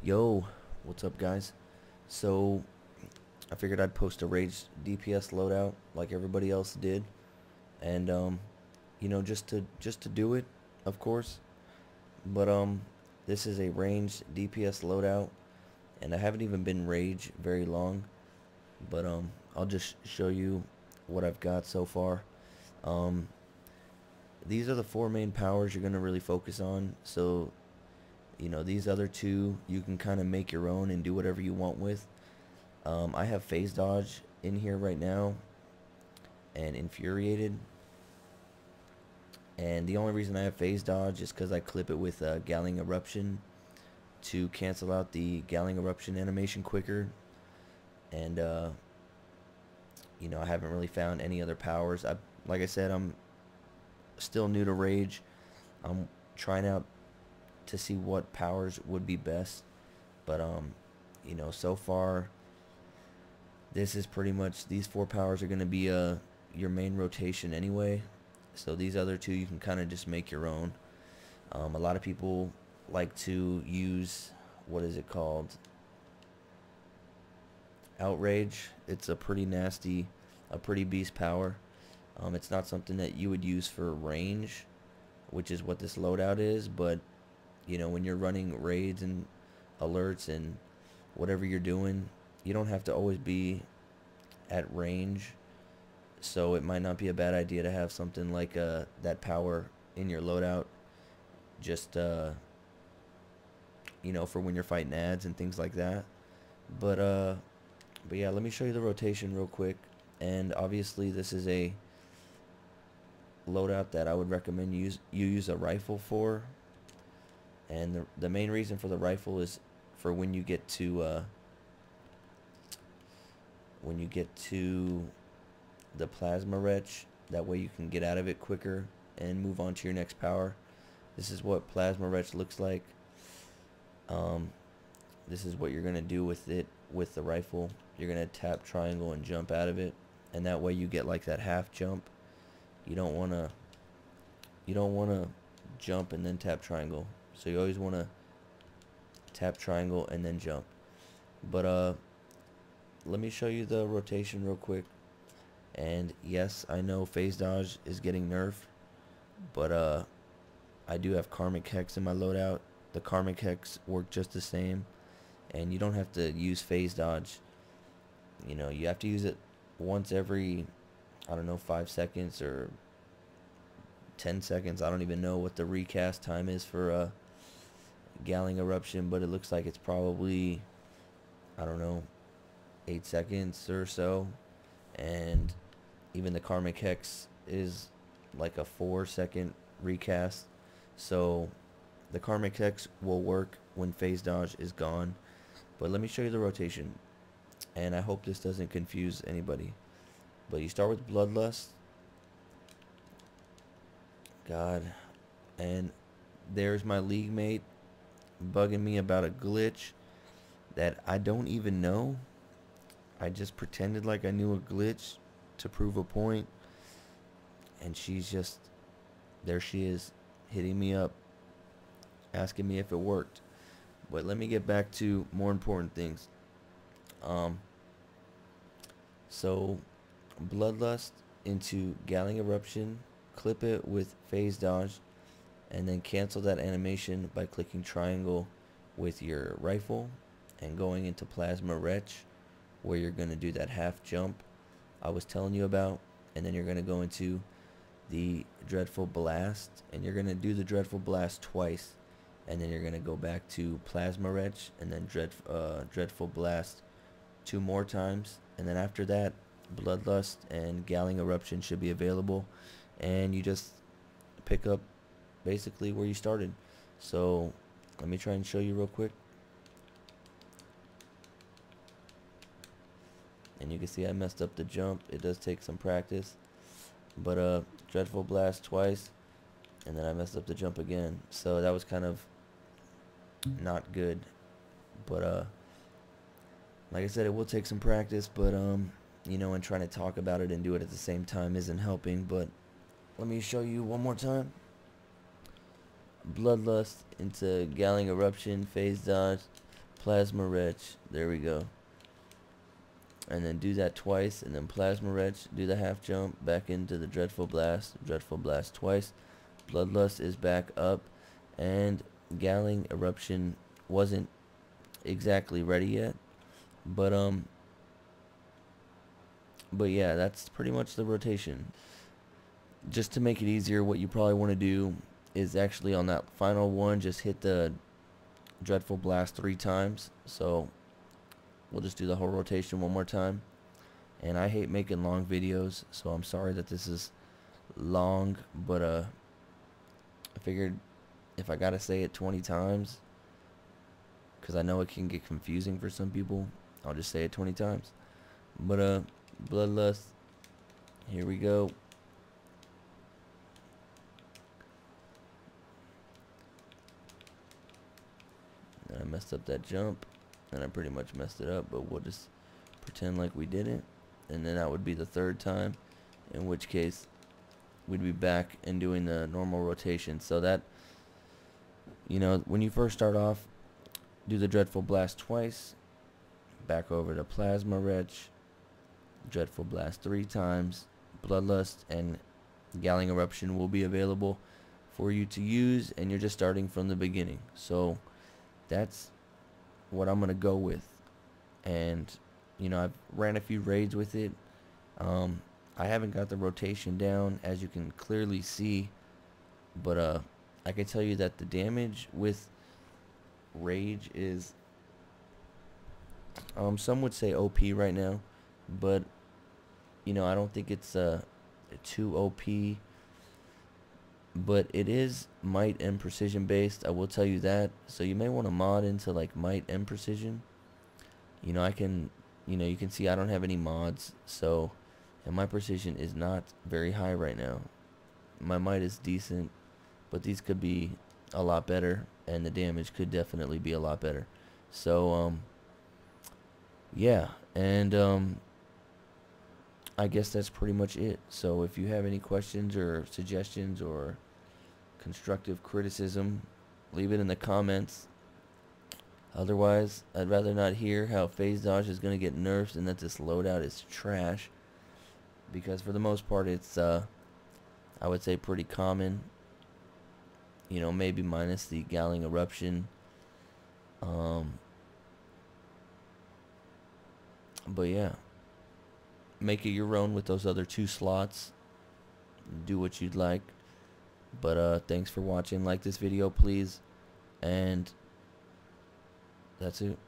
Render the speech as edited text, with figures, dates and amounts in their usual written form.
Yo, what's up, guys? So, I figured I'd post a Rage DPS loadout like everybody else did, and just to do it, of course. But this is a ranged DPS loadout, and I haven't even been Rage very long, but I'll just show you what I've got so far. Um, these are the four main powers you're gonna really focus on. So, these other two you can kind of make your own and do whatever you want with. I have phase dodge in here right now and infuriated, and the only reason I have phase dodge is because I clip it with galling eruption to cancel out the galling eruption animation quicker. And I haven't really found any other powers. Like I said, I'm still new to Rage. I'm trying out to see what powers would be best, but so far this is pretty much, these four powers are going to be your main rotation anyway. So these other two you can kind of just make your own. A lot of people like to use, what is it called, outrage. It's a pretty nasty, a pretty beast power. It's not something that you would use for range, which is what this loadout is, but when you're running raids and alerts and whatever you're doing, you don't have to always be at range. So it might not be a bad idea to have something like that power in your loadout, just for when you're fighting ads and things like that. But yeah, let me show you the rotation real quick. And obviously this is a loadout that I would recommend you use a rifle for. And the main reason for the rifle is for when you get to the plasma wretch. That way you can get out of it quicker and move on to your next power. This is what plasma wretch looks like. This is what you're gonna do with it, with the rifle. You're gonna tap triangle and jump out of it, and that way you get like that half jump. You don't wanna jump and then tap triangle. So you always wanna tap triangle and then jump. But let me show you the rotation real quick. And yes, I know phase dodge is getting nerfed, but I do have karmic hex in my loadout. The karmic hex work just the same, and you don't have to use phase dodge. You have to use it once every, I don't know, 5 seconds or 10 seconds. I don't even know what the recast time is for galling eruption, but it looks like it's probably, I don't know, 8 seconds or so. And even the karmic hex is like a 4-second recast. So the karmic hex will work when phase dodge is gone. But let me show you the rotation, and I hope this doesn't confuse anybody. But you start with bloodlust. God. And there's my league mate bugging me about a glitch that I don't even know. I just pretended like I knew a glitch to prove a point, and she's just, there she is, hitting me up, asking me if it worked. But let me get back to more important things. So bloodlust into galling eruption, clip it with phase dodge, and then cancel that animation by clicking triangle with your rifle and going into plasma wretch, where you're going to do that half jump I was telling you about. And then you're going to go into the dreadful blast, and you're going to do the dreadful blast twice, and then you're going to go back to plasma wretch and then dreadful blast 2 more times. And then after that, bloodlust and galling eruption should be available, and you just pick up basically where you started. So let me try and show you real quick. And you can see I messed up the jump. It does take some practice. But dreadful blast twice, and then I messed up the jump again. So that was kind of not good. But like I said, it will take some practice, but and trying to talk about it and do it at the same time isn't helping. But let me show you one more time. Bloodlust into galling eruption, phase dodge, plasma retch. There we go. And then do that twice, and then plasma retch, do the half jump back into the dreadful blast twice. Bloodlust is back up, and Galling Eruption wasn't exactly ready yet, but yeah, that's pretty much the rotation. Just to make it easier, what you probably want to do is actually on that final one, just hit the dreadful blast 3 times. So we'll just do the whole rotation one more time. And I hate making long videos, so I'm sorry that this is long, but I figured if I gotta say it 20 times, because I know it can get confusing for some people, I'll just say it 20 times. But Bloodlust, here we go. And I messed up that jump, and I pretty much messed it up, but we'll just pretend like we didn't. And then that would be the 3rd time, in which case we'd be back and doing the normal rotation. So that, you know, when you first start off, do the dreadful blast twice, back over to plasma retch, dreadful blast 3 times, bloodlust and Galling Eruption will be available for you to use, and you're just starting from the beginning. So that's what I'm gonna go with. And you know, I've ran a few raids with it. I haven't got the rotation down, as you can clearly see, but I can tell you that the damage with Rage is, some would say OP right now, but you know, I don't think it's too OP, but it is might and precision based, I will tell you that. So you may want to mod into like might and precision. You know, you can see I don't have any mods, so, and my precision is not very high right now. My might is decent, but these could be a lot better, and the damage could definitely be a lot better. So yeah, and I guess that's pretty much it. So if you have any questions or suggestions or constructive criticism, leave it in the comments. Otherwise, I'd rather not hear how phase dodge is going to get nerfed and that this loadout is trash, because for the most part it's I would say pretty common. You know, maybe minus the Galling Eruption. But yeah, make it your own with those other 2 slots. Do what you'd like. But thanks for watching. Like this video, please. And that's it.